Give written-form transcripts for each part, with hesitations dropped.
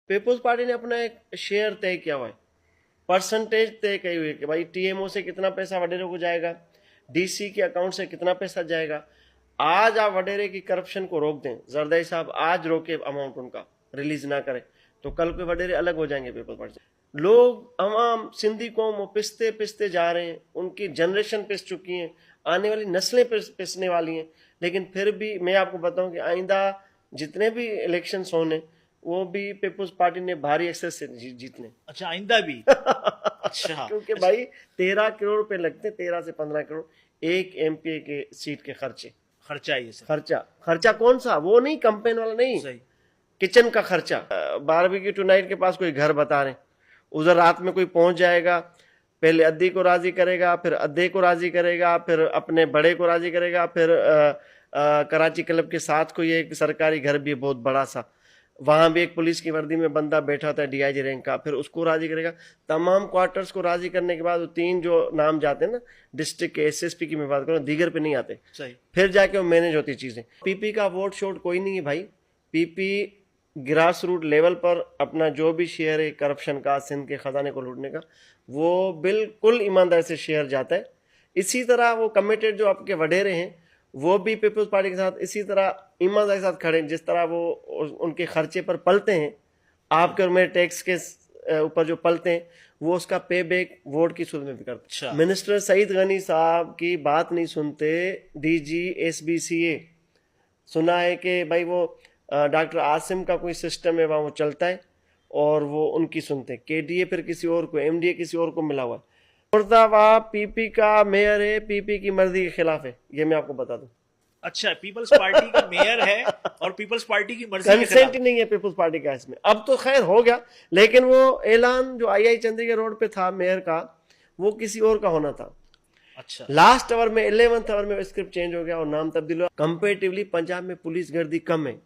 People's party ने अपना एक शेयर तय किया हुआ है, परसेंटेज तय की हुई है कि भाई टीएमओ से कितना पैसा वडेरे को जाएगा, डीसी के अकाउंट से कितना पैसा जाएगा। आज आप वडेरे की करप्शन को रोक दें, जरदारी साहब आज रोके अमाउंट उनका रिलीज ना करें, तो कल के वडेरे अलग हो जाएंगे पीपल्स पार्टी से। लोग अवाम सिंधी कौम पिसते पिसते जा रहे हैं, उनकी जनरेशन पिस चुकी है, आने वाली नस्लें पिसने वाली हैं। लेकिन फिर भी मैं आपको बताऊं कि आइंदा जितने भी इलेक्शंस होने वो भी पीपुल्स पार्टी ने भारी एक्सेस से जीतने। अच्छा, आइंदा भी? अच्छा, क्योंकि भाई 13 करोड़ रुपए लगते, 13 से 15 करोड़ एक एमपी के सीट के खर्चे। खर्चा ये सब? खर्चा कौन सा, वो नहीं कैंपेन वाला नहीं, सही। किचन का खर्चा। बारबेक्यू टू नाइट के पास कोई घर बता रहे, उधर रात में कोई पहुंच जाएगा, पहले अद्दी को राजी करेगा, फिर अद्दे को राजी करेगा, फिर अपने बड़े को राजी करेगा, फिर कराची क्लब के साथ कोई एक सरकारी घर भी है बहुत बड़ा सा, वहां भी एक पुलिस की वर्दी में बंदा बैठा होता है डीआईजी रैंक का, फिर उसको राजी करेगा। तमाम क्वार्टर्स को राजी करने के बाद वो 3 जो नाम जाते हैं ना डिस्ट्रिक्ट के एसएसपी की मैं बात करूँ, दीगर पे नहीं आते, सही। फिर जाके वो मैनेज होती चीजें। पीपी का वोट शोट कोई नहीं है भाई। पीपी ग्रास रूट लेवल पर अपना जो भी शेयर है करप्शन का, सिंध के खजाने को लूटने का, वो बिल्कुल ईमानदारी से शेयर जाता है। इसी तरह वो कमिटेड जो आपके वडेरे हैं वो भी पीपल्स पार्टी के साथ इसी तरह ईमानदारी के साथ खड़े हैं, जिस तरह वो उनके खर्चे पर पलते हैं, आपके और मेरे टैक्स के ऊपर जो पलते हैं, वो उसका पे बैक वोट की सूरत में भी करते। अच्छा। मिनिस्टर सईद गनी साहब की बात नहीं सुनते डीजी एसबीसीए। सुना है कि भाई वो डॉक्टर आसिम का कोई सिस्टम है वहाँ वो चलता है और वो उनकी सुनते हैं। केडीए फिर किसी और को, एमडीए किसी और को मिला हुआ है। मुर्दाबाद पीपी का मेयर है, पीपी की मर्जी के खिलाफ है, ये मैं आपको बता दूं। अच्छा, पीपल्स पार्टी का मेयर है और पीपल्स पार्टी की मर्जी के कंसेंट खिलाफ? ही नहीं है पीपल्स पार्टी का इसमें। अब तो खैर हो गया, लेकिन वो ऐलान जो आई चंद्रिका रोड पे था मेयर का, वो किसी और का होना था। अच्छा। लास्ट आवर में 11th आवर में स्क्रिप्ट चेंज हो गया और नाम तब्दील हुआ। कंपेरेटिवली पंजाब में पुलिस गर्दी कम है,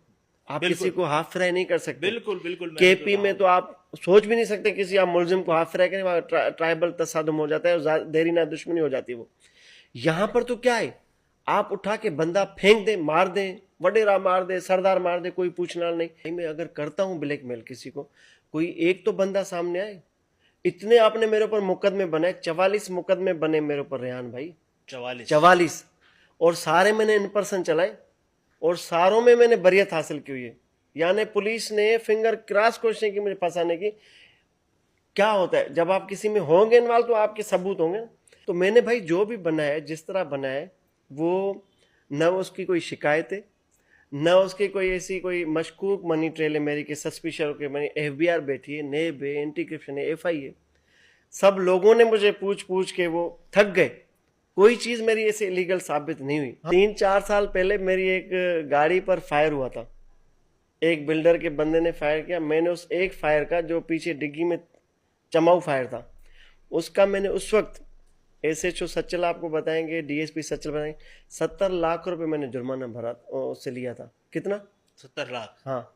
आप किसी को हाफ फ्राई नहीं कर सकते। बिल्कुल बिल्कुल। केपी में तो आप सोच भी नहीं सकते किसी आप मुलजिम को हाफ फ्राई करें, वहां ट्राइबल तसादुम हो जाता है और देरी ना दुश्मनी हो जाती है। वो यहां पर तो क्या है, आप उठा के बंदा फेंक दे, मार दे, वडेरा मार दे, सरदार मार दे, कोई पूछना नहीं। मैं अगर करता हूं ब्लैकमेल किसी को, कोई एक तो बंदा सामने आए। इतने आपने मेरे ऊपर मुकदमे बनाए, 44 मुकदमे बने मेरे ऊपर रेहान भाई, 44, और सारे मैंने इन पर्सन चलाए और सारों में मैंने बरियत हासिल की हुई है। यानी पुलिस ने फिंगर क्रॉस कोशिश की मुझे फंसाने की। क्या होता है जब आप किसी में होंगे इन्वॉल्व तो आपके सबूत होंगे। तो मैंने भाई जो भी बनाया, जिस तरह बनाया, वो न उसकी कोई शिकायत है, न उसकी कोई ऐसी कोई मशकूक मनी ट्रेल है मेरी कि सस्पिशियस के मनी। एफबीआर बैठी है, नेब है, एंटी करप्शन है, एफआई है। सब लोगों ने मुझे पूछ पूछ के वो थक गए, कोई चीज मेरी ऐसे इलीगल साबित नहीं हुई। 3-4 साल पहले मेरी एक गाड़ी पर फायर हुआ था, एक बिल्डर के बंदे ने फायर किया। मैंने उस एक फायर का, जो पीछे डिग्गी में चमाऊ फायर था, उसका मैंने उस वक्त एसएचओ सच्चल आपको बताएंगे, डीएसपी सच्चल बताएंगे, 70 लाख रुपए मैंने जुर्माना भरा उससे लिया था। कितना? 70 लाख? हाँ।